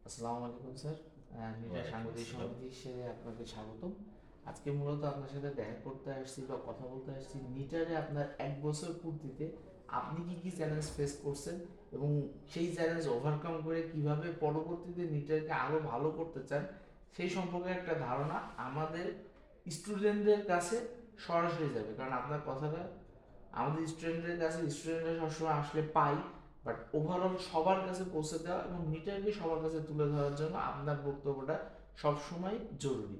আসসালামু আলাইকুম স্যার। নিটা ওয়ালাইকুম সাংবাদিক আসসালাম। সমিতি হিসেবে আপনাকে স্বাগতম। আজকে মূলত আপনার সাথে দেখা করতে আসছি বা কথা বলতে আসছি নিটারে আপনার 1 বছর পূর্তিতে আপনি কি কি চ্যালেঞ্জ ফেস করছেন এবং সেই চ্যালেঞ্জ ওভারকাম করে কিভাবে পরবর্তীতে নিটারকে আরো ভালো করতে চান সেই সম্পর্কে একটা ধারণা আমাদের স্টুডেন্টদের কাছে সরাসরি যাবে, কারণ আপনার কথাটা আমাদের স্টুডেন্টদের কাছে স্টুডেন্টরা সবসময় আসলে পাই, বাট ওভারঅল সবার কাছে পৌঁছে দেওয়া এবং নিটারকে সবার কাছে তুলে ধরার জন্য আপনার বক্তব্যটা সবসময় জরুরি।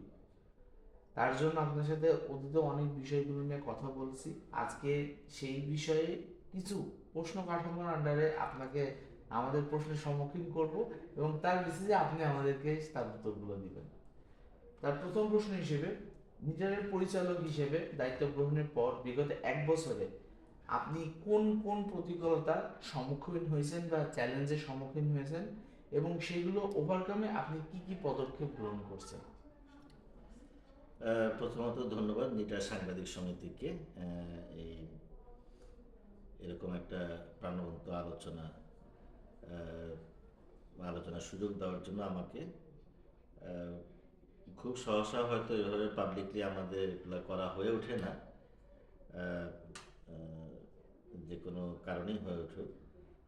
তার জন্য আপনার সাথে অতীতে অনেক বিষয়গুলো নিয়ে কথা বলছি। আজকে সেই বিষয়ে কিছু প্রশ্ন কাঠামোর আন্ডারে আপনাকে আমাদের প্রশ্নের সম্মুখীন করব এবং তার বেসিসে আপনি আমাদেরকে তার উত্তরগুলো দিবেন। তার প্রথম প্রশ্ন হিসেবে, নিটারের পরিচালক হিসেবে দায়িত্ব গ্রহণের পর বিগত 1 বছরে আপনি কোন কোন প্রতিকূলতার সম্মুখীন হয়েছেন বা চ্যালেঞ্জের সম্মুখীন হয়েছেন এবং সেগুলো ওভারকামে আপনি কি কি পদক্ষেপ গ্রহণ করছেন? প্রথমত ধন্যবাদ নিটা সাংবাদিক সমিতিকে এই এরকম একটা প্রাণবন্ত আহ, আলোচনার সুযোগ দেওয়ার জন্য আমাকে। আহ, খুব সহসা হয়তো এভাবে পাবলিকলি আমাদের এগুলো করা হয়ে ওঠে না, আহ, আহ, যে কোনো কারণেই হয়ে উঠুক।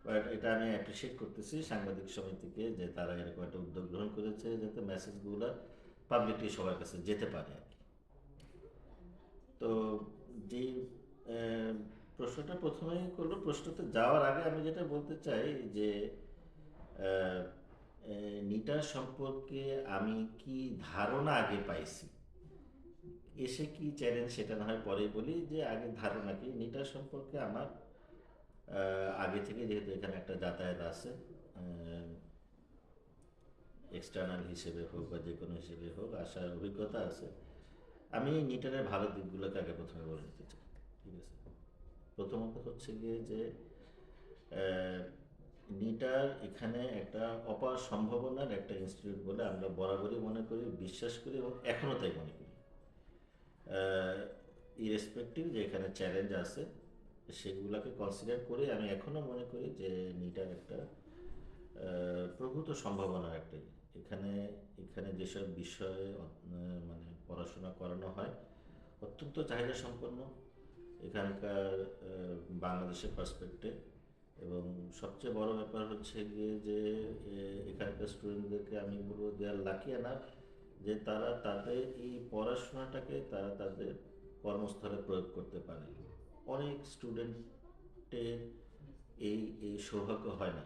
বাট এটা আমি অ্যাপ্রিসিয়েট করতেছি সাংবাদিক সমিতিকে যে তারা এরকম একটা উদ্যোগ গ্রহণ করেছে যাতে মেসেজগুলো পাবলিকলি সবার কাছে যেতে পারে আর কি। তো যে আহ, প্রশ্নটা প্রথমেই করলো, প্রশ্নতে যাওয়ার আগে আমি যেটা বলতে চাই যে আহ, নিটা সম্পর্কে আমি কি ধারণা আগে পাইছি, এসে কি চ্যালেঞ্জ সেটা না হয় পরেই বলি। যে আগে ধারণা কি নিটা সম্পর্কে আমার আগে থেকে, যেহেতু এখানে একটা যাতায়াত আছে, এক্সটার্নাল হিসেবে হোক বা যে কোনো হিসেবে হোক আসার অভিজ্ঞতা আছে। আমি নিটারের ভালো দিকগুলোকে আগে প্রথমে বলে নিতে চাই। ঠিক আছে, প্রথমত হচ্ছে গিয়ে যে আহ, নিটার এখানে একটা অপার সম্ভাবনার একটা ইনস্টিটিউট বলে আমরা বরাবরই মনে করি, বিশ্বাস করি এবং এখনও তাই মনে করি। ইরেসপেক্টিভ যে এখানে চ্যালেঞ্জ আছে সেগুলোকে কনসিডার করে আমি এখনও মনে করি যে নিটার একটা প্রভূত সম্ভাবনার একটা এখানে এখানে যেসব বিষয়ে মানে পড়াশোনা করানো হয় অত্যন্ত চাহিদা সম্পন্ন এখানকার বাংলাদেশের পার্সপেক্টে। এবং সবচেয়ে বড় ব্যাপার হচ্ছে গিয়ে যে এখানকার স্টুডেন্টদেরকে আমি বলবো দে আর লাকি এনাফ যে তারা তাদের এই পড়াশোনাটাকে তারা তাদের কর্মস্থলে প্রয়োগ করতে পারে। অনেক স্টুডেন্টের এই এই সৌভাগ্য হয় না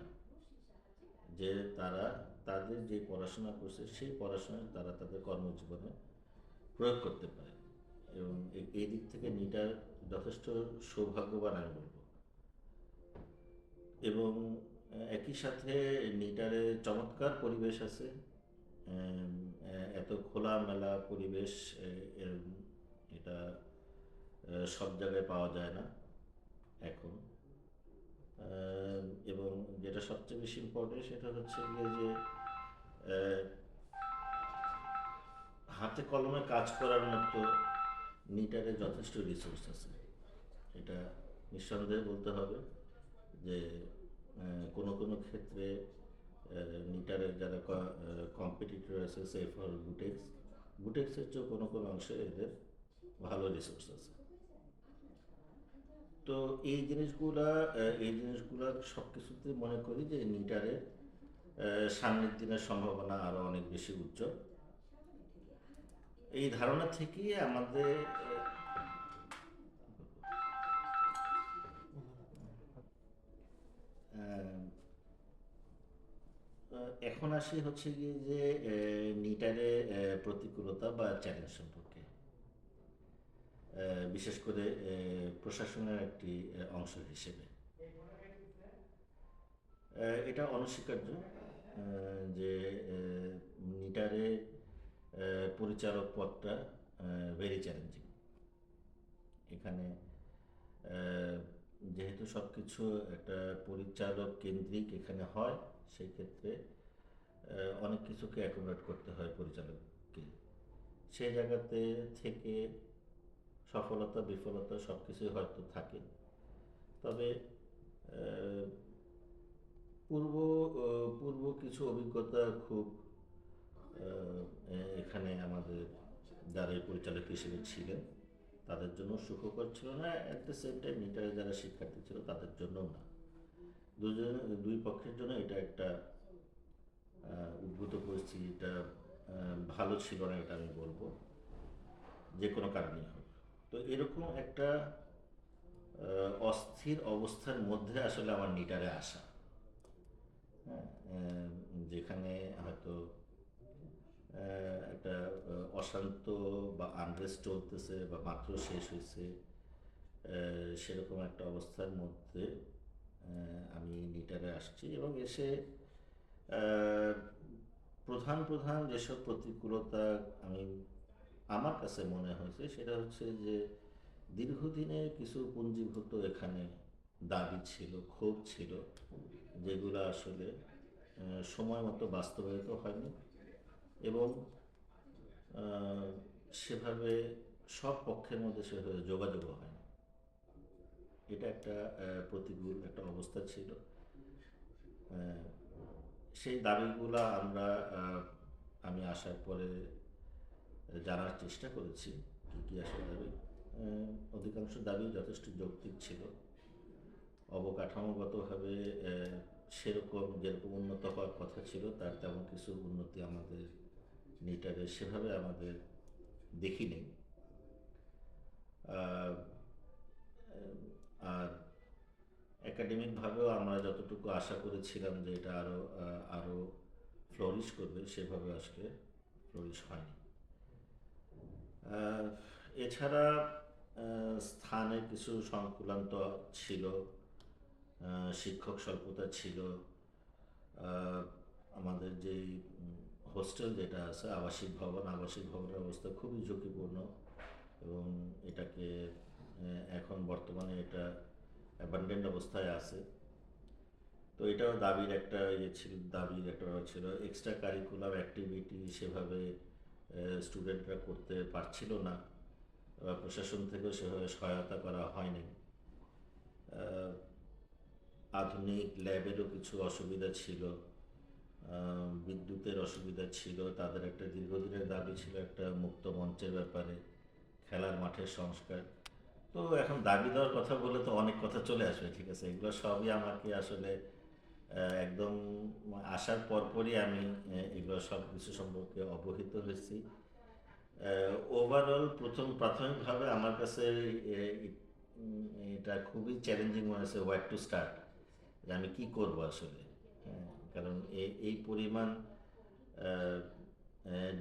যে তারা তাদের যে পড়াশোনা করছে সেই পড়াশোনা তারা তাদের কর্মজীবনে প্রয়োগ করতে পারে। এবং এই দিক থেকে নিটার যথেষ্ট সৌভাগ্যবান আমি বলবো। এবং একই সাথে নিটারে চমৎকার পরিবেশ আছে। এত খোলামেলা পরিবেশ এটা সব জায়গায় পাওয়া যায় না এখন। এবং যেটা সবচেয়ে বেশি ইম্পর্টেন্ট সেটা হচ্ছে গিয়ে যে আহ, হাতে কলমে কাজ করার মতো নিটারে যথেষ্ট রিসোর্স আছে। এটা নিঃসন্দেহে বলতে হবে যে কোনো কোনো ক্ষেত্রে নিটারের যারা কম্পিটিটর আছে সে ফর বুটেক্স, বুটেক্সের চেয়েও কোনো কোনো অংশে এদের ভালো রিসোর্স আছে। তো এই জিনিসগুলা সব কিছুতে মনে করি যে নিটারের সামনের দিনের সম্ভাবনা আরও অনেক বেশি উজ্জ্বল। এই ধারণা থেকেই আমাদের এখন আসি হচ্ছে গিয়ে যে নিটারে প্রতিকূলতা বা চ্যালেঞ্জ সম্পর্কে। বিশেষ করে প্রশাসনের একটি অংশ হিসেবে এটা অনস্বীকার্য যে নিটারে পরিচালক পদটা ভেরি চ্যালেঞ্জিং। এখানে আহ, যেহেতু সব কিছু একটা পরিচালক কেন্দ্রিক এখানে হয়, সেই ক্ষেত্রে অনেক কিছুকে অ্যাকোমোডেট করতে হয় পরিচালককে। সেই জায়গাতে থেকে সফলতা বিফলতা সব কিছুই হয়তো থাকে। তবে আহ, পূর্ব পূর্ব কিছু অভিজ্ঞতা খুব এখানে আমাদের যারা এই পরিচালক হিসেবে ছিলেন তাদের জন্য সুখকর ছিল না, অ্যাট দ্য সেম টাইম মিটারে যারা শিক্ষার্থী ছিল তাদের জন্যও না। দুই পক্ষের জন্য এটা একটা উদ্ভূত পরিস্থিতি। এটা ভালো ছিল না, এটা আমি বলবো, যে কোনো কারণেই হোক। তো এরকম একটা অস্থির অবস্থার মধ্যে আসলে আমার নিটারে আসা, হ্যাঁ, যেখানে হয়তো একটা অশান্ত বা আনরেস্ট চলতেছে বা মাত্র শেষ হয়েছে, সেরকম একটা অবস্থার মধ্যে আমি নিটারে আসছি এবং এসে আহ, প্রধান প্রধান যেসব প্রতিকূলতা আমি আমার কাছে মনে হয়েছে সেটা হচ্ছে যে দীর্ঘদিনের কিছু পুঞ্জীভূত এখানে দাবি ছিল, ক্ষোভ ছিল, যেগুলো আসলে সময় মতো বাস্তবায়িত হয়নি এবং আহ, সেভাবে সব পক্ষের মধ্যে সেভাবে যোগাযোগও হয়নি। এটা একটা প্রতিকূল একটা অবস্থা ছিল। আহ, সেই দাবিগুলা আমি আসার পরে জানার চেষ্টা করেছি কী কী আসলে দাবি। অধিকাংশ দাবি যথেষ্ট যৌক্তিক ছিল, অবকাঠামোগতভাবে সেরকম যেরকম উন্নত হওয়ার কথা ছিল তার তেমন কিছু উন্নতি আমাদের নিটারে সেভাবে আমাদের দেখি নেই। আহ, আর একাডেমিকভাবেও আমরা যতটুকু আশা করেছিলাম যে এটা আরও ফ্লোরিশ করবে, সেভাবে আসলে ফ্লোরিশ হয়নি। আহ, এছাড়া স্থানে কিছু সংকুলান্ত ছিল, শিক্ষক স্বল্পতা ছিল, আহ, আমাদের যেই হোস্টেল যেটা আছে আবাসিক ভবনের অবস্থা খুবই ঝুঁকিপূর্ণ এবং এটাকে এখন বর্তমানে এটা অ্যাবান্ডেন্ট অবস্থায় আছে। তো এটাও দাবির একটা দাবির একটা ব্যাপার ছিল। এক্সট্রা কারিকুলার অ্যাক্টিভিটি সেভাবে স্টুডেন্টরা করতে পারছিল না, প্রশাসন থেকেও সেভাবে সহায়তা করা হয়নি। আহ, আধুনিক ল্যাবেরও কিছু অসুবিধা ছিল, বিদ্যুতের অসুবিধা ছিল, তাদের একটা দীর্ঘদিনের দাবি ছিল একটা মুক্ত মঞ্চের ব্যাপারে, খেলার মাঠের সংস্কার। তো এখন দাবি দেওয়ার কথা বলে তো অনেক কথা চলে আসবে, ঠিক আছে, এগুলো সবই আমাকে আসলে একদম আসার পরপরই আমি এগুলো সব কিছু সম্পর্কে অবহিত হয়েছি। ওভারঅল প্রাথমিকভাবে আমার কাছে এটা খুবই চ্যালেঞ্জিং মনে হয়েছে, হোয়াট টু স্টার্ট, যে আমি কি করব আসলে। হ্যাঁ, কারণ এই পরিমাণ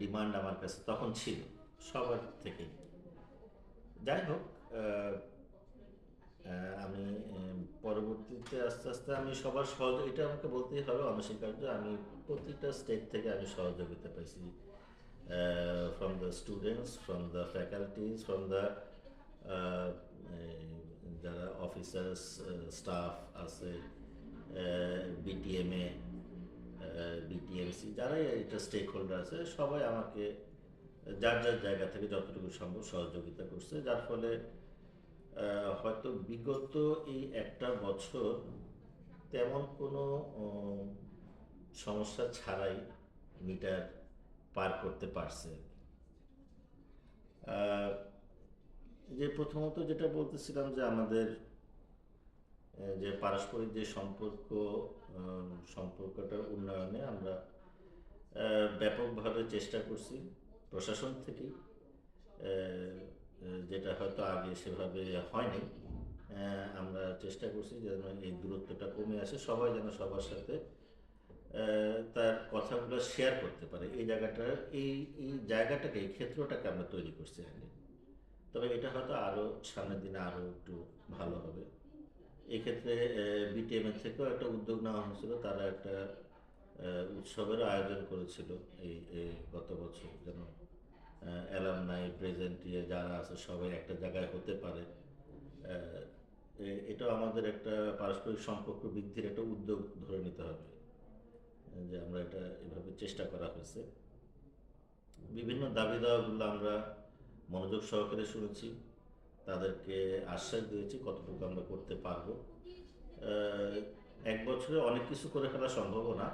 ডিমান্ড আমার কাছে তখন ছিল সবার থেকেই। যাই হোক, আমি পরবর্তীতে আস্তে আস্তে আমি সবার এটা আমাকে বলতেই হবে অনস্বীকার্য, আমি প্রতিটা স্টেট থেকে আমি সহযোগিতা পাইছি, from the students, from the faculties, from the যারা অফিসার্স স্টাফ আছে, বিটিএমএ, বিটিএমসি, যারাই এটা স্টেক হোল্ডার আছে, সবাই আমাকে যার যার জায়গা থেকে যতটুকু সম্ভব সহযোগিতা করছে, যার ফলে হয়তো বিগত এই একটা বছর তেমন কোনো সমস্যা ছাড়াই মিটার পার করতে পারছে। যে প্রথমত যেটা বলতেছিলাম যে আমাদের যে পারস্পরিক যে সম্পর্কটার উন্নয়নে আমরা ব্যাপকভাবে চেষ্টা করছি প্রশাসন থেকেই, যেটা হয়তো আগে সেভাবে হয়নি। আমরা চেষ্টা করছি যেন এই দূরত্বটা কমে আসে, সবাই যেন সবার সাথে তার কথাগুলো শেয়ার করতে পারে। এই জায়গাটাকে, এই ক্ষেত্রটাকে আমরা তৈরি করছি আগে। তবে এটা হয়তো আরও সামনের দিনে আরও একটু ভালো হবে। এক্ষেত্রে বিটিএমের থেকেও একটা উদ্যোগ নেওয়া হয়েছিল, তারা একটা উৎসবের আয়োজন করেছিল এই গত বছর, যেন অ্যালামনাই প্রেজেন্টিয়ে যারা আছে সবাই একটা জায়গায় হতে পারে। এটাও আমাদের একটা পারস্পরিক সম্পর্ক বৃদ্ধির একটা উদ্যোগ ধরে নিতে হবে, যে আমরা এটা এভাবে চেষ্টা করা হয়েছে। বিভিন্ন দাবি দাওয়াগুলো আমরা মনোযোগ সহকারে শুনেছি, তাদেরকে আশ্বাস দিয়েছি কতটুকু আমরা করতে পারবো। এক বছরে অনেক কিছু করে ফেলা সম্ভব না।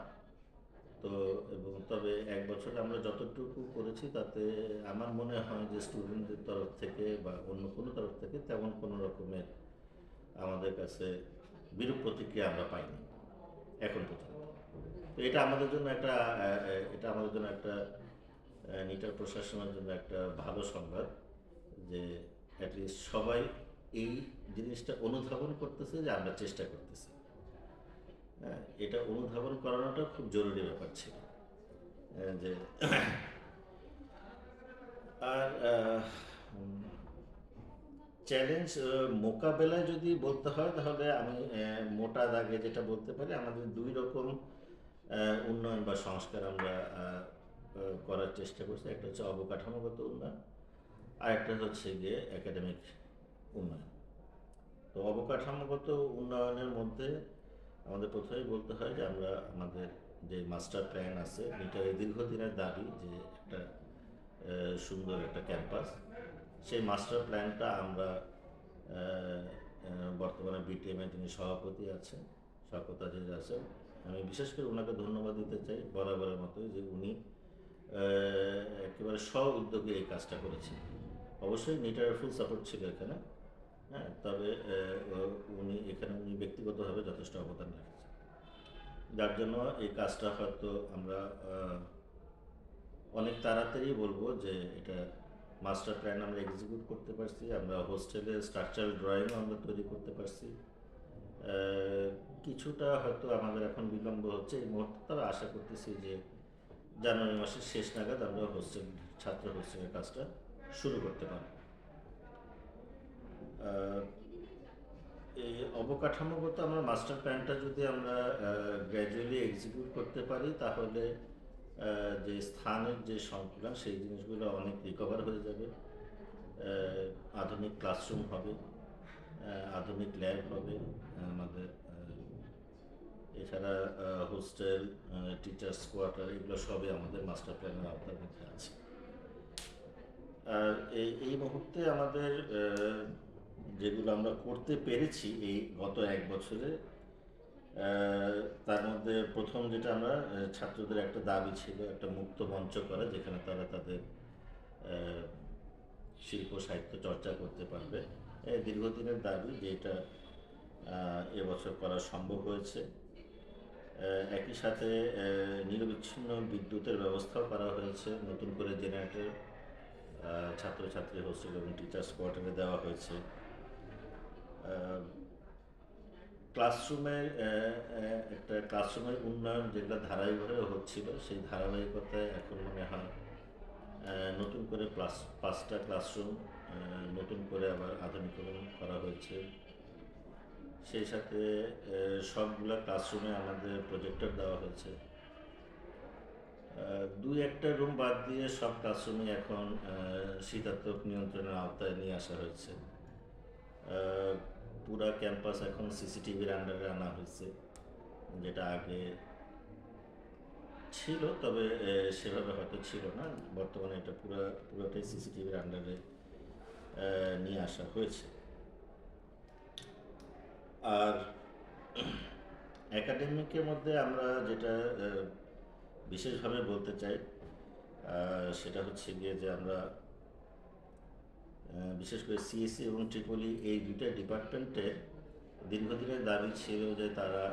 তো এবং তবে এক বছরে আমরা যতটুকু করেছি তাতে আমার মনে হয় যে স্টুডেন্টদের তরফ থেকে বা অন্য কোনো তরফ থেকে তেমন কোনো রকমের আমাদের কাছে বিরূপ প্রতিক্রিয়া আমরা পাইনি এখন পর্যন্ত। তো এটা আমাদের জন্য একটা নিটার প্রশাসনের জন্য একটা ভালো সংবাদ যে অ্যাটলিস্ট সবাই এই জিনিসটা অনুধাবন করতেছে যে আমরা চেষ্টা করতেছি। হ্যাঁ, এটা অনুধাবন করানোটা খুব জরুরি ব্যাপার ছিল। যে আর চ্যালেঞ্জ মোকাবেলায় যদি বলতে হয় তাহলে আমি মোটা দাগে যেটা বলতে পারি, আমাদের দুই রকম উন্নয়ন বা সংস্কার আমরা করার চেষ্টা করছি। একটা হচ্ছে অবকাঠামোগত উন্নয়ন, আর একটা হচ্ছে গিয়ে একাডেমিক উন্নয়ন। তো অবকাঠামোগত উন্নয়নের মধ্যে আমাদের প্রথমেই বলতে হয় যে আমরা আমাদের যে মাস্টার প্ল্যান আছে, এটার দীর্ঘদিনের দাবি যে একটা সুন্দর একটা ক্যাম্পাস, সেই মাস্টার প্ল্যানটা আমরা বর্তমানে বিটিএমের যিনি সভাপতি আছেন, শওকত আজিজ আছেন, আমি বিশেষ করে ওনাকে ধন্যবাদ দিতে চাই বরাবরের মতোই যে উনি একেবারে স্ব উদ্যোগে এই কাজটা করেছেন। অবশ্যই নিটার ফুল সাপোর্ট ছিল এখানে। হ্যাঁ, তবে উনি ব্যক্তিগতভাবে যথেষ্ট অবদান রেখেছেন, যার জন্য এই কাজটা হয়তো আমরা অনেক তাড়াতাড়ি বলবো যে এটা মাস্টার প্ল্যান আমরা এক্সিকিউট করতে পারছি। আমরা হোস্টেলের স্ট্রাকচারাল ড্রয়িংও আমরা তৈরি করতে পারছি। কিছুটা হয়তো আমাদের এখন বিলম্ব হচ্ছে এই মুহূর্তে, তবে আশা করতেছি যে জানুয়ারি মাসের শেষ নাগাদ আমরা ছাত্র হোস্টেলের কাজটা শুরু করতে পারব। এই অবকাঠামোগত আমরা মাস্টার প্ল্যানটা যদি আমরা গ্র্যাজুয়ালি এক্সিকিউট করতে পারি তাহলে যে স্থানের যে সংকুলান সেই জিনিসগুলো অনেক রিকভার হয়ে যাবে। আধুনিক ক্লাসরুম হবে, আধুনিক ল্যাব হবে আমাদের, এছাড়া হোস্টেল, টিচার্স কোয়ার্টার, এগুলো সবই আমাদের মাস্টার প্ল্যানের আওতার মধ্যে আছে। আর এই মুহূর্তে আমাদের যেগুলো আমরা করতে পেরেছি এই গত এক বছরে, তার মধ্যে প্রথম যেটা আমরা ছাত্রদের একটা দাবি ছিল একটা মুক্ত মঞ্চ করা, যেখানে তারা তাদের শিল্প সাহিত্য চর্চা করতে পারবে। দীর্ঘদিনের দাবি, যেটা এবছর করা সম্ভব হয়েছে। একই সাথে নিরবিচ্ছিন্ন বিদ্যুতের ব্যবস্থাও করা হয়েছে, নতুন করে জেনারেটর ছাত্রছাত্রী হোস্টেল এবং টিচার্স কোয়ার্টারে দেওয়া হয়েছে। ক্লাসরুমের উন্নয়ন যেগুলো ধারাবাহিকভাবে হচ্ছিল, সেই ধারাবাহিকতায় এখন মনে হয় নতুন করে 5টা ক্লাসরুম নতুন করে আবার আধুনিকরণ করা হয়েছে। সেই সাথে সবগুলা ক্লাসরুমে আমাদের প্রজেক্টর দেওয়া হয়েছে। 2-1টা রুম বাদ দিয়ে সব ক্লাসরুমে এখন শীতাতপ নিয়ন্ত্রণের আওতায় নিয়ে আসা হয়েছে। পুরা ক্যাম্পাস এখন সিসিটিভির আন্ডারে আনা হয়েছে, যেটা আগে ছিল তবে সেভাবে হয়তো ছিল না। বর্তমানে এটা পুরোটাই সিসিটিভির আন্ডারে নিয়ে আসা হয়েছে। আর একাডেমিকের মধ্যে আমরা যেটা বিশেষভাবে বলতে চাই সেটা হচ্ছে গিয়ে যে আমরা বিশেষ করে সিএসসি এবং ট্রিপলি এই দুইটা ডিপার্টমেন্টে দীর্ঘদিনের দাবি ছিল যে তারা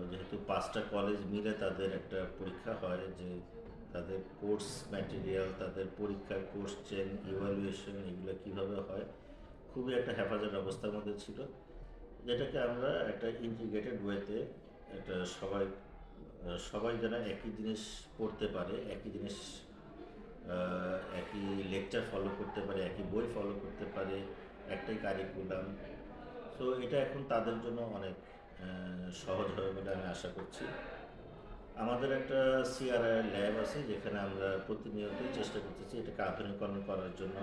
যেহেতু 5টা কলেজ মিলে তাদের একটা পরীক্ষা হয়, যে তাদের কোর্স ম্যাটেরিয়াল, তাদের পরীক্ষার কোশ্চেন, ইভ্যালুয়েশন, এগুলো কীভাবে হয় খুবই একটা হেফাজত অবস্থার মধ্যে ছিল, যেটাকে আমরা একটা ইন্টিগ্রেটেড ওয়েতে একটা সবাই যেন একই জিনিস পড়তে পারে, একই জিনিস একই লেকচার ফলো করতে পারে, একই বই ফলো করতে পারে, একটাই কারিকুলাম। তো এটা এখন তাদের জন্য অনেক সহজ হবে বলে আমি আশা করছি। আমাদের একটা সিআরআই ল্যাব আছে, যেখানে আমরা প্রতিনিয়তই চেষ্টা করতেছি এটাকে আধুনিকরণ করার জন্য।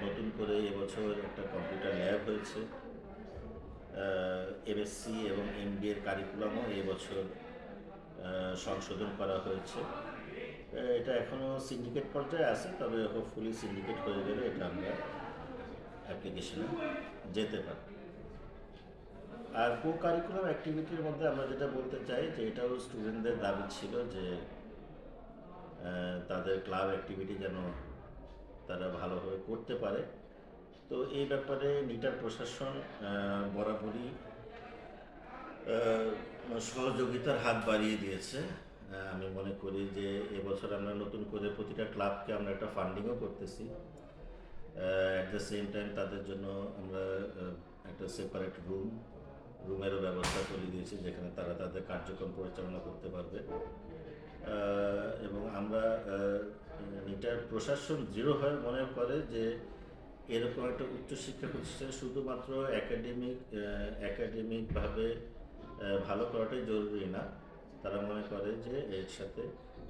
নতুন করে এবছর একটা কম্পিউটার ল্যাব হয়েছে। এমএসসি এবং এমবিএ এর কারিকুলামও এবছর সংশোধন করা হয়েছে। এটা এখনও সিন্ডিকেট পর্যায়ে আছে, তবে হোপফুলি সিন্ডিকেট হয়ে গেলে এটা আমরা অ্যাপ্লিকেশনে যেতে পারি। আর কো কারিকুলাম অ্যাক্টিভিটির মধ্যে আমরা যেটা বলতে চাই যে এটাও স্টুডেন্টদের দাবি ছিল যে তাদের ক্লাব অ্যাক্টিভিটি যেন তারা ভালোভাবে করতে পারে। তো এই ব্যাপারে নিটার প্রশাসন বরাবরই সহযোগিতার হাত বাড়িয়ে দিয়েছে। আমি মনে করি যে এবছর আমরা নতুন করে প্রতিটা ক্লাবকে আমরা একটা ফান্ডিংও করতেছি। অ্যাট দ্য সেম টাইম তাদের জন্য আমরা একটা সেপারেট রুমেরও ব্যবস্থা করে দিয়েছি যেখানে তারা তাদের কার্যক্রম পরিচালনা করতে পারবে। এবং আমরা নিটার প্রশাসন দৃঢ়ভাবে মনে করে যে এরকম একটা উচ্চশিক্ষা প্রতিষ্ঠানে শুধুমাত্র একাডেমিকভাবে ভালো করাটাই জরুরি না, তারা মনে করে যে এর সাথে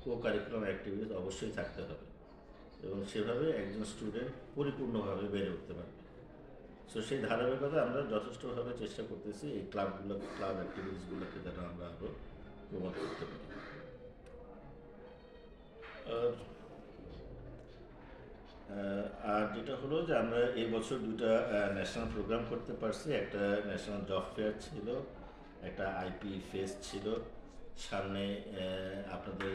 কো কারিকুলাম অ্যাক্টিভিটিস অবশ্যই থাকতে হবে এবং সেভাবে একজন স্টুডেন্ট পরিপূর্ণভাবে বেড়ে উঠতে পারবে। সো সেই ধারাবাহিকতা আমরা যথেষ্টভাবে চেষ্টা করতেছি এই ক্লাব অ্যাক্টিভিটিসগুলোকে যেন আমরা আরও প্রমোট করতে পারি। আর যেটা হলো যে আমরা এই বছর দুটা ন্যাশনাল প্রোগ্রাম করতে পারছি। একটা ন্যাশনাল জব ফেয়ার ছিল, একটা আইপি ফেস্ট ছিল, সামনে আপনাদের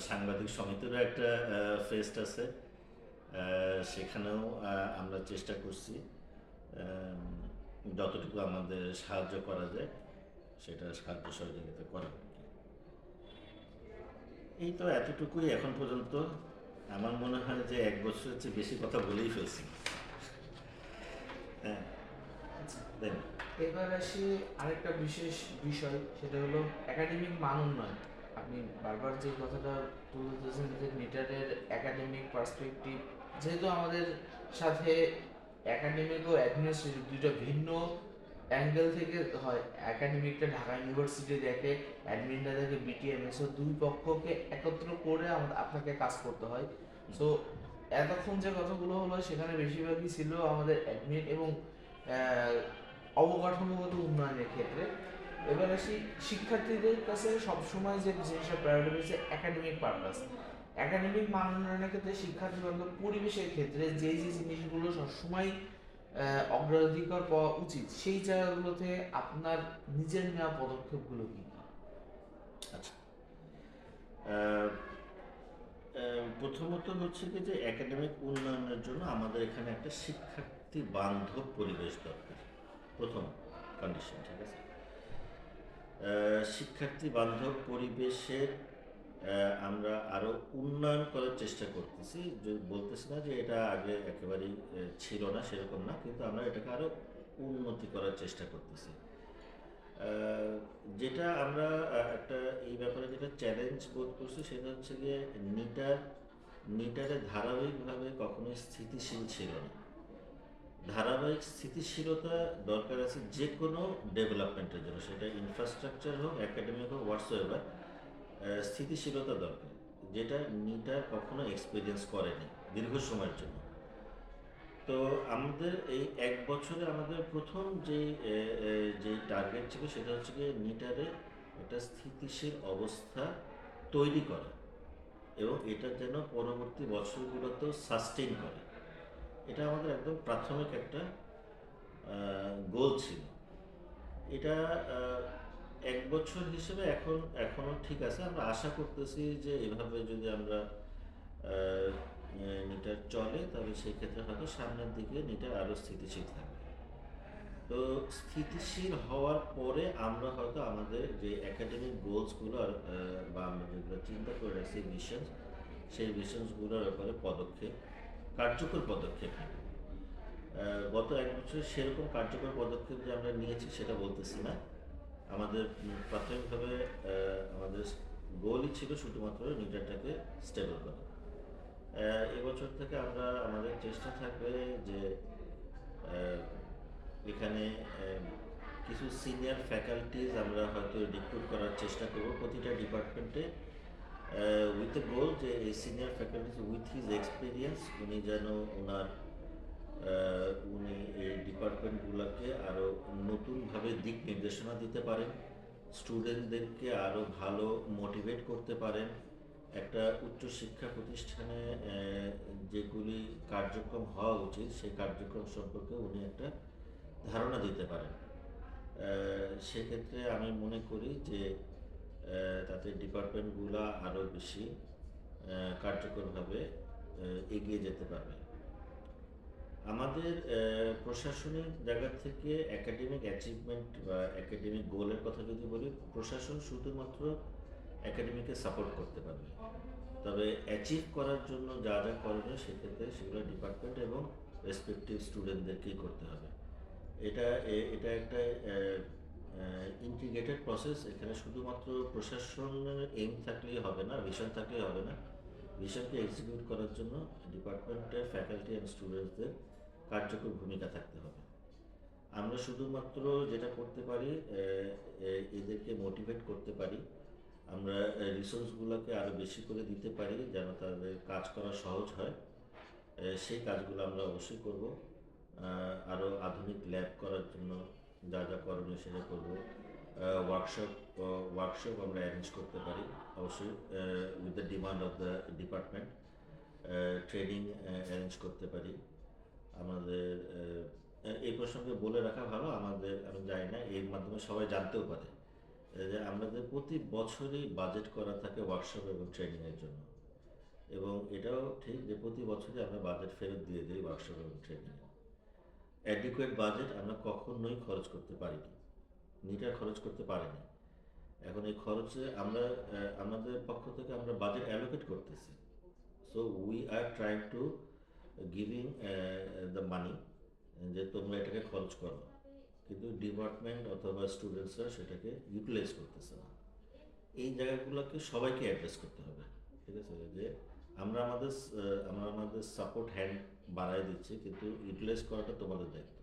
সাংবাদিক সমিতিরও একটা ফেস্ট আছে, সেখানেও আমরা চেষ্টা করছি যতটুকু আমাদের সাহায্য করা যায় সেটা সাহায্য সহযোগিতা করা। এই তো এতটুকুই এখন পর্যন্ত। আমার মনে হয় যে এক বছরের চেয়ে বেশি কথা বলেই ফেলছি। হ্যাঁ, দেন এবার আসি আরেকটা বিশেষ বিষয়, সেটা হলো একাডেমিক মান উন্নয়ন। আপনি বারবার যে কথাটা তুলে ধরেছেন যে নিটারের একাডেমিক পার্সপেক্টিভ, যেহেতু আমাদের সাথে একাডেমিক ও অ্যাডমিনিস্ট্রেটিভ দুইটা ভিন্ন অ্যাঙ্গেল থেকে হয়। একাডেমিকটা ঢাকা ইউনিভার্সিটি দেখে, অ্যাডমিনটা দেখে বিটিএমএস, দুই পক্ষকে একত্র করে আপনাকে কাজ করতে হয়। সো এতক্ষণ যে কথাগুলো হলো সেখানে বেশিরভাগই ছিল আমাদের অ্যাডমিন এবং অবকাঠামোগত উন্নয়নের ক্ষেত্রে। এবার আসি শিক্ষার্থীদের কাছে সবসময় যে জিনিসটা প্রায়োরিটি হচ্ছে একাডেমিক পারপাস। একাডেমিক মান উন্নয়নের ক্ষেত্রে শিক্ষার্থী বান্ধব পরিবেশের ক্ষেত্রে যে জিনিসগুলো সবসময় অগ্রাধিকার পাওয়া উচিত, সেই জায়গাগুলোতে আপনার নিজের নেওয়া পদক্ষেপগুলো কি? আচ্ছা, প্রথমত হচ্ছে কি যে একাডেমিক উন্নয়নের জন্য আমাদের এখানে একটা শিক্ষার্থী বান্ধব পরিবেশ দরকার, প্রথম কন্ডিশন। ঠিক আছে, শিক্ষার্থী বান্ধব পরিবেশের আমরা আরও উন্নয়ন করার চেষ্টা করতেছি। বলতেছি না যে এটা আগে একেবারেই ছিল না, সেরকম না, কিন্তু আমরা এটাকে আরও উন্নতি করার চেষ্টা করতেছি। যেটা আমরা একটা এই ব্যাপারে যেটা চ্যালেঞ্জ বোধ করছি সেটা হচ্ছে গিয়ে নিটারে ধারাবাহিকভাবে কখনোই স্থিতিশীল ছিল না। ধারাবাহিক স্থিতিশীলতা দরকার আছে যে কোনো ডেভেলপমেন্টের জন্য, সেটা ইনফ্রাস্ট্রাকচার হোক, একাডেমিক হোক, হোয়াটসএভার, স্থিতিশীলতা দরকার, যেটা নিটা কখনো এক্সপিরিয়েন্স করেনি দীর্ঘ সময়ের জন্য। তো আমাদের এই এক বছরে আমাদের প্রথম যে টার্গেট ছিল সেটা হচ্ছে গিয়ে নিটারে একটা স্থিতিশীল অবস্থা তৈরি করা এবং এটা যেন পরবর্তী বছরগুলোতেও সাস্টেইন করে। এটা আমাদের একদম প্রাথমিক একটা গোল ছিল। এটা এক বছর হিসেবে এখনও ঠিক আছে। আমরা আশা করতেছি যে এভাবে যদি আমরা নিটার চলে তাহলে সেই ক্ষেত্রে হয়তো সামনের দিকে নিটার আরও স্থিতিশীল থাকবে। তো স্থিতিশীল হওয়ার পরে আমরা হয়তো আমাদের যে একাডেমিক গোলসগুলো বা আমরা যেগুলো চিন্তা করে রাখছি সেই ভিশনসগুলোর ব্যাপারে কার্যকর পদক্ষেপ নেব। গত এক বছরে সেরকম কার্যকর পদক্ষেপ যে আমরা নিয়েছি সেটা বলতেছি না। আমাদের প্রাথমিকভাবে আমাদের গোলই ছিল শুধুমাত্র নিটারটাকে স্টেবল করা। এবছর থেকে আমাদের চেষ্টা থাকবে যে এখানে কিছু সিনিয়র ফ্যাকাল্টিজ আমরা হয়তো রিক্রুট করার চেষ্টা করব প্রতিটা ডিপার্টমেন্টে, উইথ এ গোল যে এই senior faculties with his experience উনি যেন উনি এই ডিপার্টমেন্টগুলোকে আরও নতুনভাবে দিক নির্দেশনা দিতে পারেন, স্টুডেন্টদেরকে আরও ভালো মোটিভেট করতে পারেন, একটা উচ্চশিক্ষা প্রতিষ্ঠানে যেগুলি কার্যক্রম হওয়া উচিত সেই কার্যক্রম সম্পর্কে উনি একটা ধারণা দিতে পারেন। সেক্ষেত্রে আমি মনে করি যে তাতে ডিপার্টমেন্টগুলো আরও বেশি কার্যকরভাবে এগিয়ে যেতে পারবে। আমাদের প্রশাসনিক জায়গা থেকে একাডেমিক অ্যাচিভমেন্ট বা একাডেমিক গোলের কথা যদি বলি, প্রশাসন শুধুমাত্র একাডেমিকে সাপোর্ট করতে পারবে। তবে অ্যাচিভ করার জন্য যা যা করণীয় সেক্ষেত্রে সেগুলো ডিপার্টমেন্ট এবং রেসপেক্টিভ স্টুডেন্টদেরকেই করতে হবে। এটা একটা ইন্টিগ্রেটেড প্রসেস। এখানে শুধুমাত্র প্রশাসনের এইম থাকলেই হবে না, ভিশন থাকলেই হবে না। ভিশনকে এক্সিকিউট করার জন্য ডিপার্টমেন্টের ফ্যাকাল্টি অ্যান্ড স্টুডেন্টসদের কার্যকর ভূমিকা থাকতে হবে। আমরা শুধুমাত্র যেটা করতে পারি, এদেরকে মোটিভেট করতে পারি, আমরা রিসোর্সগুলোকে আরও বেশি করে দিতে পারি যেন তাদের কাজ করা সহজ হয়। সেই কাজগুলো আমরা অবশ্যই করব। আরও আধুনিক ল্যাব করার জন্য যা যা করণীয় সেটা করব। ওয়ার্কশপ আমরা অ্যারেঞ্জ করতে পারি অবশ্যই, with the demand of the department. Training arrange করতে পারি। আমাদের এই প্রসঙ্গে বলে রাখা ভালো, আমি জানি না এর মাধ্যমে সবাই জানতেও পারে যে আমাদের প্রতি বছরই বাজেট করা থাকে ওয়ার্কশপ এবং ট্রেনিংয়ের জন্য, এবং এটাও ঠিক যে প্রতি বছরই আমরা বাজেট ফেরত দিয়ে দিই ওয়ার্কশপ এবং ট্রেনিংয়ে। অ্যাডিকুয়েট বাজেট আমরা কখনোই খরচ করতে পারিনি, নিটার খরচ করতে পারিনি। এখন এই খরচে আমরা আমাদের পক্ষ থেকে আমরা বাজেট অ্যালোকেট করতেছি। So we are trying to giving the money যে তোমরা এটাকে খরচ করো, কিন্তু ডিপার্টমেন্ট অথবা স্টুডেন্টসরা সেটাকে ইউটিলাইজ করতেছে না। এই জায়গাগুলোকে সবাইকে অ্যাড্রেস করতে হবে, ঠিক আছে? যে আমরা আমাদের সাপোর্ট হ্যান্ড বাড়াই দিচ্ছি, কিন্তু ইউটিলাইজ করাটা তোমাদের দায়িত্ব।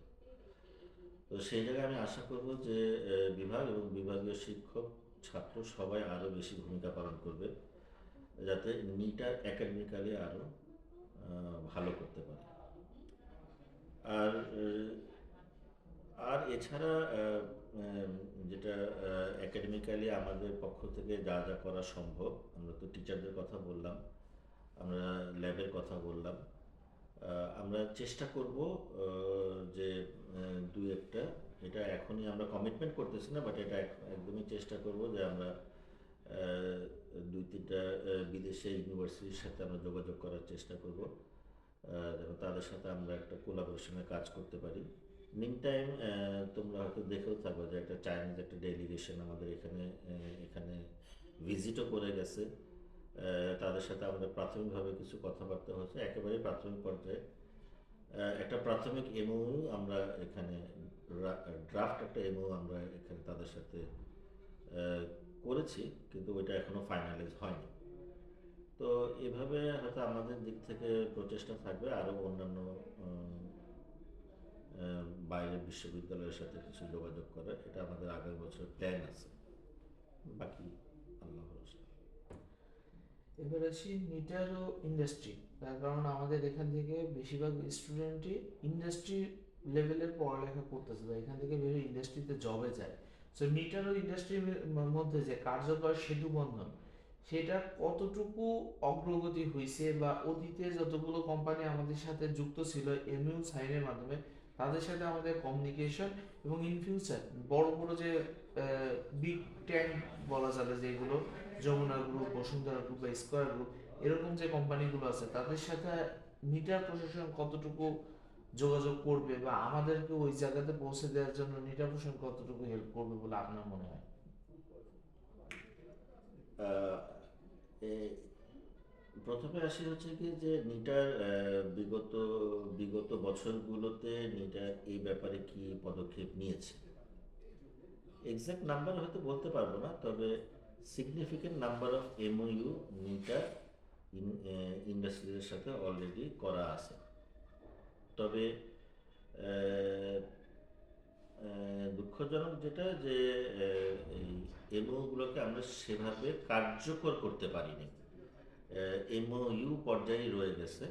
তো সেই জায়গায় আমি আশা করব যে বিভাগ এবং বিভাগীয় শিক্ষক ছাত্র সবাই আরও বেশি ভূমিকা পালন করবে যাতে নিটার একাডেমিক্যালি আরও ভালো করতে পারে। আর এছাড়া যেটা একাডেমিক্যালি আমাদের পক্ষ থেকে যা যা করা সম্ভব, আমরা তো টিচারদের কথা বললাম, আমরা ল্যাবের কথা বললাম, আমরা চেষ্টা করব যে দুই একটা, এটা এখনই আমরা কমিটমেন্ট করতেছি না, বাট এটা একদমই চেষ্টা করব যে আমরা 2-3টা বিদেশে ইউনিভার্সিটির সাথে আমরা যোগাযোগ করার চেষ্টা করব যেন তাদের সাথে আমরা একটা কোলাবোরেশনে কাজ করতে পারি। মিন টাইম তোমরা হয়তো দেখেও থাকো যে একটা চাইনিজ একটা ডেলিগেশন আমাদের এখানে ভিজিটও করে গেছে। তাদের সাথে আমাদের প্রাথমিকভাবে কিছু কথাবার্তা হচ্ছে, একেবারে প্রাথমিক পর্যায়ে। একটা প্রাথমিক এমওইউ আমরা এখানে ড্রাফট একটা এমওইউ আমরা এখানে তাদের সাথে করেছি, কিন্তু ওইটা এখনো ফাইনালাইজ হয়নি। তো এভাবে হয়তো আমাদের দিক থেকে প্রচেষ্টা থাকবে আরও অন্যান্য বাইরের বিশ্ববিদ্যালয়ের সাথে কিছু যোগাযোগ করার। এটা আমাদের আগামী বছর প্ল্যান আছে, বাকি আল্লাহ ভরসা। এবার আসি নিটার ও ইন্ডাস্ট্রি, তার কারণ আমাদের এখান থেকে বেশিরভাগ স্টুডেন্টই ইন্ডাস্ট্রি লেভেলের পড়ালেখা করতেছে, তো এখান থেকে বেরিয়ে ইন্ডাস্ট্রিতে জবে যায়। সো নিটার ও ইন্ডাস্ট্রির মধ্যে যে কার্যকর সেতু বন্ধন, সেটা কতটুকু অগ্রগতি হয়েছে, বা অতীতে যতগুলো কোম্পানি আমাদের সাথে যুক্ত ছিল এমইউ সাইনের মাধ্যমে, তাদের সাথে আমাদের কমিউনিকেশন, এবং ইন ফিউচার বড় বড় যে বিগ ট্যাঙ্ক বলা চলে যেগুলো, যমুনা গ্রুপ, বসুন্ধরা গ্রুপ বা স্কয়ার গ্রুপ, এরকম যে কোম্পানিগুলো আছে তাদের সাথে নিটার প্রশাসন কতটুকু যোগাযোগ করবে, বা আমাদেরকে ওই জায়গাতে পৌঁছে দেওয়ার জন্য নিটার প্রশাসন কতটুকু হেল্প করবে বলে আপনার মনে হয়? প্রথমে আসি হচ্ছে কি যে নিটার বিগত বিগত বছরগুলোতে নিটার এই ব্যাপারে কি পদক্ষেপ নিয়েছে, এক্সাক্ট নাম্বার হয়তো বলতে পারবো না, তবে সিগনিফিকেন্ট নাম্বার অফ এমওইউ নিটার ইন্ডাস্ট্রিজের সাথে অলরেডি করা আছে। তবে দুঃখজনক যেটা যে এই এমওগুলোকে আমরা সেভাবে কার্যকর করতে পারিনি, এমওইউ পর্যায়ে রয়ে গেছে,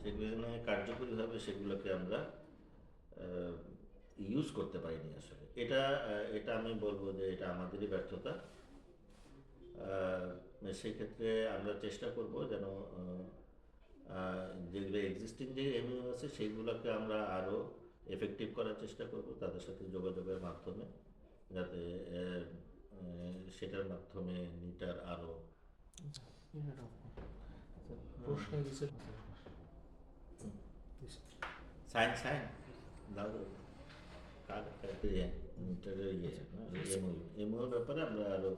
সেগুলো কার্যকরীভাবে সেগুলোকে আমরা ইউজ করতে পারিনি আসলে। এটা আমি বলবো যে এটা আমাদেরই ব্যর্থতা। সেই ক্ষেত্রে আমরা চেষ্টা করব যেন যেগুলো এক্সিস্টিং যে এমইউ আছে সেইগুলোকে আমরা আরও এফেক্টিভ করার চেষ্টা করব তাদের সাথে যোগাযোগের মাধ্যমে, যাতে সেটার মাধ্যমে নিটার আরও প্রশ্নে কিছু সাইন সাইন দাও দাও কার্ড নিটারের এমওর ব্যাপারে আমরা আরও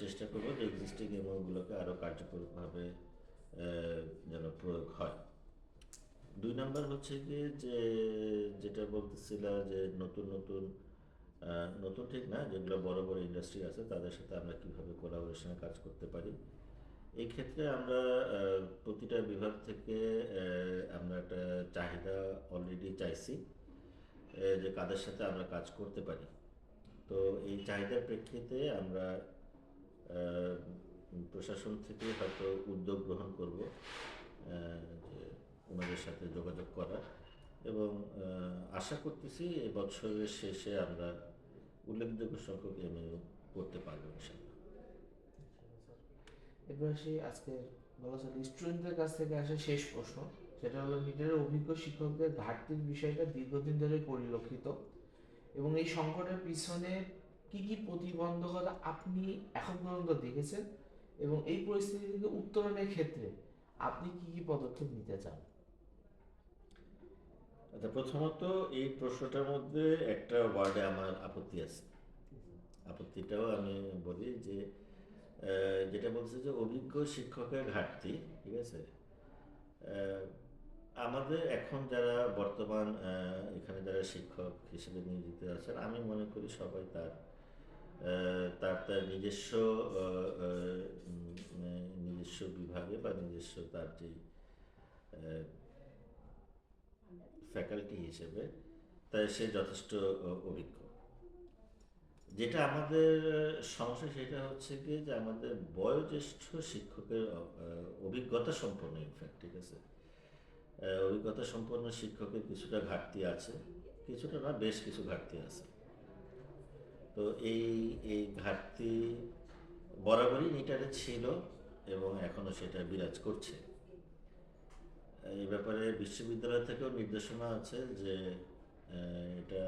চেষ্টা করবো যে এক্সিস্টিং এমওগুলোকে আরও কার্যকরভাবে যেন প্রয়োগ হয়। 2 নাম্বার হচ্ছে গিয়ে যে যেটা বলতেছিলাম যে নতুন নতুন নতুন ঠিক না, যেগুলো বড় বড় ইন্ডাস্ট্রি আছে তাদের সাথে আমরা কীভাবে কোলাবোরেশনে কাজ করতে পারি। এই ক্ষেত্রে আমরা প্রতিটা বিভাগ থেকে আমরা একটা চাহিদা অলরেডি চাইছি যে কাদের সাথে আমরা কাজ করতে পারি। তো এই চাহিদার প্রেক্ষিতে আমরা প্রশাসন থেকে হয়তো উদ্যোগ গ্রহণ করব যে ওনাদের সাথে যোগাযোগ করার, এবং আশা করতেছি এই বছরের শেষে আমরা উল্লেখযোগ্য সংখ্যক এমএও করতে পারবো ইনশাআল্লাহ। এবার সেই আজকে বলা চলে স্টুডেন্টদের কাছ থেকে আসে শেষ প্রশ্ন, সেটা হলো নিটের অভিজ্ঞ শিক্ষকদের ঘাটতির বিষয়টা দীর্ঘদিন ধরে পরিলক্ষিত, এবং এই সংকটের পিছনে কি কি প্রতিবন্ধকতা আপনি এখন পর্যন্ত দেখেছেন, এবং এই পরিস্থিতি থেকে উত্তরণের ক্ষেত্রে আপনি কি কি পদক্ষেপ নিতে চান? আচ্ছা, প্রথমত এই প্রশ্নটার মধ্যে একটা ওয়ার্ডে আমার আপত্তি আছে। আপত্তিটাও আমি বলি যে যেটা বলছে যে অভিজ্ঞ শিক্ষকের ঘাটতি, ঠিক আছে। আমাদের এখন যারা বর্তমান এখানে যারা শিক্ষক হিসেবে নিয়োজিত আছেন, আমি মনে করি সবাই তার তার তার নিজস্ব নিজস্ব বিভাগে বা নিজস্ব তার যে ফ্যাকাল্টি হিসেবে তাই সে যথেষ্ট অভিজ্ঞ। যেটা আমাদের সমস্যা সেটা হচ্ছে কি যে আমাদের বয়োজ্যেষ্ঠ শিক্ষকের অভিজ্ঞতা সম্পন্ন, ইনফ্যাক্ট, ঠিক আছে, অভিজ্ঞতা সম্পন্ন শিক্ষকের কিছুটা ঘাটতি আছে, কিছুটা না বেশ কিছু ঘাটতি আছে। তো এই এই ঘাটতি বরাবরই নিটারে ছিল এবং এখনও সেটা বিরাজ করছে। এই ব্যাপারে বিশ্ববিদ্যালয় থেকেও নির্দেশনা আছে যে এটা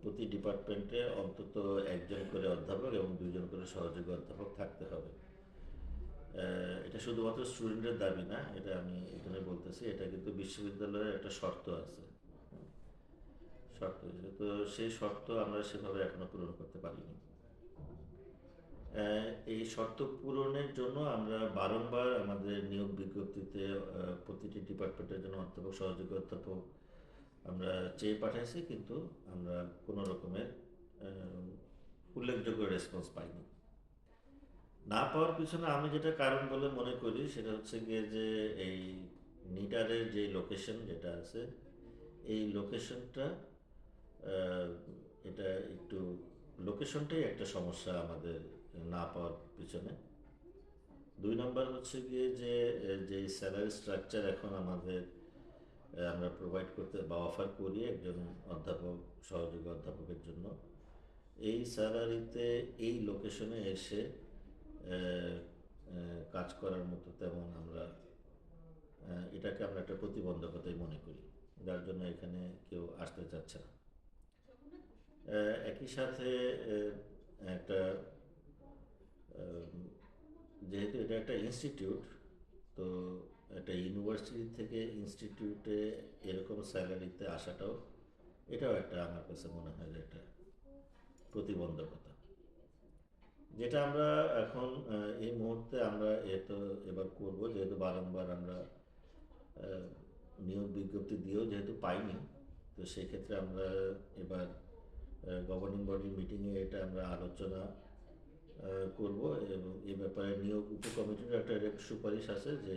প্রতি ডিপার্টমেন্টে অন্তত একজন করে অধ্যাপক এবং 2 জন করে সহযোগী অধ্যাপক থাকতে হবে। এটা শুধুমাত্র স্টুডেন্টের দাবি না, এটা আমি এখানে বলতেছি, এটা কিন্তু বিশ্ববিদ্যালয়ের একটা শর্ত আছে, শর্ত হিসেবে। তো সেই শর্ত আমরা সেভাবে এখনো পূরণ করতে পারিনি। এই শর্ত পূরণের জন্য আমরা বারংবার আমাদের নিয়োগ বিজ্ঞপ্তিতে প্রতিটি ডিপার্টমেন্টের জন্য অধ্যাপক, সহযোগী অধ্যাপক আমরা চেয়ে পাঠাইছি, কিন্তু আমরা কোনো রকমের উল্লেখযোগ্য রেসপন্স পাইনি। না পাওয়ার পিছনে আমি যেটা কারণ বলে মনে করি সেটা হচ্ছে গিয়ে যে এই নিটারের যে লোকেশন যেটা আছে, এই লোকেশনটা এটা একটু লোকেশনটাই একটা সমস্যা আমাদের না পাওয়ার পিছনে। 2 নম্বর হচ্ছে গিয়ে যে স্যালারি স্ট্রাকচার এখন আমাদের আমরা প্রোভাইড করতে বা অফার করি একজন অধ্যাপক, সহযোগী অধ্যাপকের জন্য, এই স্যালারিতে এই লোকেশনে এসে কাজ করার মতো তেমন আমরা এটাকে আমরা একটা প্রতিবন্ধকতাই মনে করি, যার জন্য এখানে কেউ আসতে চাচ্ছে না। একই সাথে একটা যেহেতু এটা একটা ইনস্টিটিউট, তো একটা ইউনিভার্সিটি থেকে ইনস্টিটিউটে এরকম স্যালারিতে আসাটাও এটাও একটা আমার কাছে মনে হয় যে একটা প্রতিবন্ধকতা, যেটা আমরা এখন এই মুহূর্তে আমরা এবার করব, যেহেতু বারংবার আমরা নিয়োগ বিজ্ঞপ্তি দিয়েও যেহেতু পাইনি, তো সেক্ষেত্রে আমরা এবার গভর্নিং বডির মিটিংয়ে এটা আমরা আলোচনা করব, এবং এই ব্যাপারে নিয়োগ উপকমিটির একটা সুপারিশ আছে যে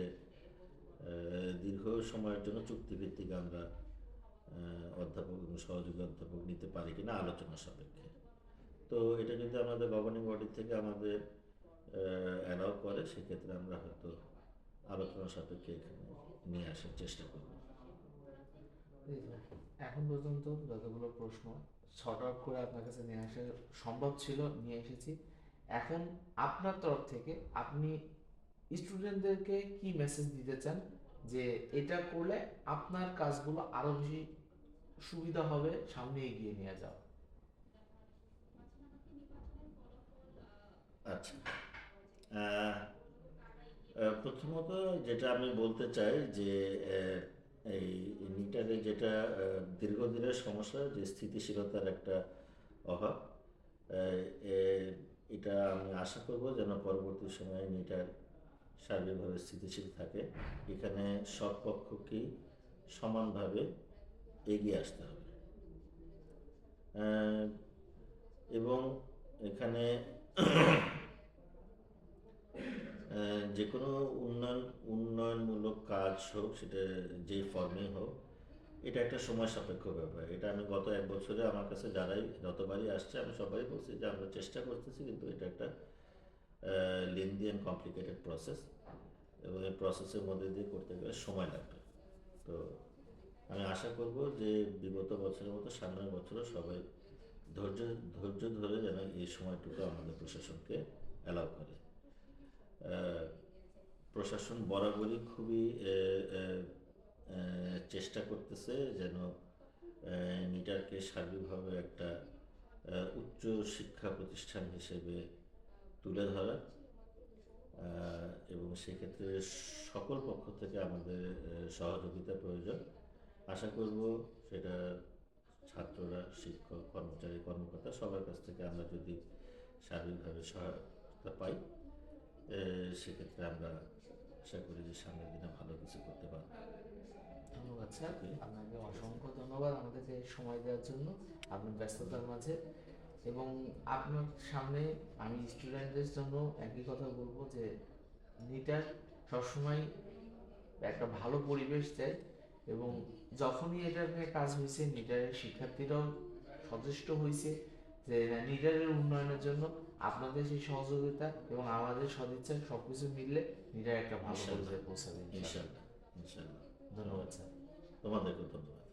দীর্ঘ সময়ের জন্য চুক্তিভিত্তিক আমরা অধ্যাপক এবং সহযোগী অধ্যাপক নিতে পারি কিনা আলোচনা সাপেক্ষে। তো এটা যদি আমাদের গভর্নিং বডি থেকে আমাদের অ্যালাউ করে, সেক্ষেত্রে আমরা হয়তো আলোচনা সাপেক্ষে এখানে নিয়ে আসার চেষ্টা করব। এখন পর্যন্ত যতগুলো প্রশ্ন শর্ট আউট করে আপনার কাছে নিয়ে আসা সম্ভব ছিল নিয়ে এসেছি। এখন আপনার তরফ থেকে আপনি স্টুডেন্টদেরকে কি মেসেজ দিতে চান যে এটা করলে আপনার কাজগুলো আরো বেশি সুবিধা হবে সামনে এগিয়ে নিয়ে যাওয়া। আচ্ছা, আহ, প্রথমত যেটা আমি বলতে চাই যে আহ, এই নিটারে যেটা দীর্ঘদিনের সমস্যা, যে স্থিতিশীলতার একটা অভাব। আহ, এ- এটা আমি আশা করব যেন পরবর্তী সময়ে নিটার সার্বিকভাবে স্থিতিশীল থাকে। এখানে সব পক্ষকেই সমানভাবে এগিয়ে আসতে হবে। আহ, এবং এখানে যে কোনো উন্নয়নমূলক কাজ হোক, সেটা যেই ফর্মেই হোক, এটা একটা সময় সাপেক্ষ ব্যাপার। এটা আমি গত 1 বছরে আমার কাছে যারাই যতবারই আসছে, আমি সবাই বলছি যে আমরা চেষ্টা করতেছি, কিন্তু এটা একটা লেন্দি অ্যান্ড কমপ্লিকেটেড প্রসেস, এবং এই প্রসেসের মধ্যে দিয়ে করতে গেলে সময় লাগবে। তো আমি আশা করব যে বিগত বছরের মতো সামনের বছরও সবাই ধৈর্য ধৈর্য ধরে যেন এই সময়টুকু আমাদের প্রশাসনকে অ্যালাউ করে। আহ, প্রশাসন বরাবরই খুবই চেষ্টা করতেছে যেন নিটারকে সার্বিকভাবে একটা উচ্চ শিক্ষা প্রতিষ্ঠান হিসেবে তুলে ধরা, এবং সেক্ষেত্রে সকল পক্ষ থেকে আমাদের সহযোগিতা প্রয়োজন। আশা করব সেটা ছাত্ররা, শিক্ষক, কর্মচারী, কর্মকর্তা সবার কাছ থেকে আমরা যদি সার্বিকভাবে সহায়তা পাই, সেক্ষেত্রে আমরা আশা করি যে সামনের দিনে ভালো কিছু করতে পারবো। ধন্যবাদ স্যার, ওকে, আপনাকে ঠিক আছে। অসংখ্য ধন্যবাদ আমাদেরকে সময় দেওয়ার জন্য আপনার ব্যস্ততার মাঝে। এবং আপনার সামনে আমি স্টুডেন্টদের জন্য একই কথা বলবো যে নিটার সবসময় একটা ভালো পরিবেশ দেয়, এবং যখনই এটা নিয়ে কাজ হয়েছে নিটারের শিক্ষার্থীরাও সচেষ্ট হয়েছে যে নিটারের উন্নয়নের জন্য আপনাদের সেই সহযোগিতা এবং আমাদের সদিচ্ছা সবকিছু মিললে নিটার একটা ভালো ইনশাল্লাহ, পর্যায়ে পৌঁছাবে ইনশাআল্লাহ। ইনশাল্লাহ, ইনশাল্লাহ। ধন্যবাদ স্যার। তোমাদেরকেও ধন্যবাদ।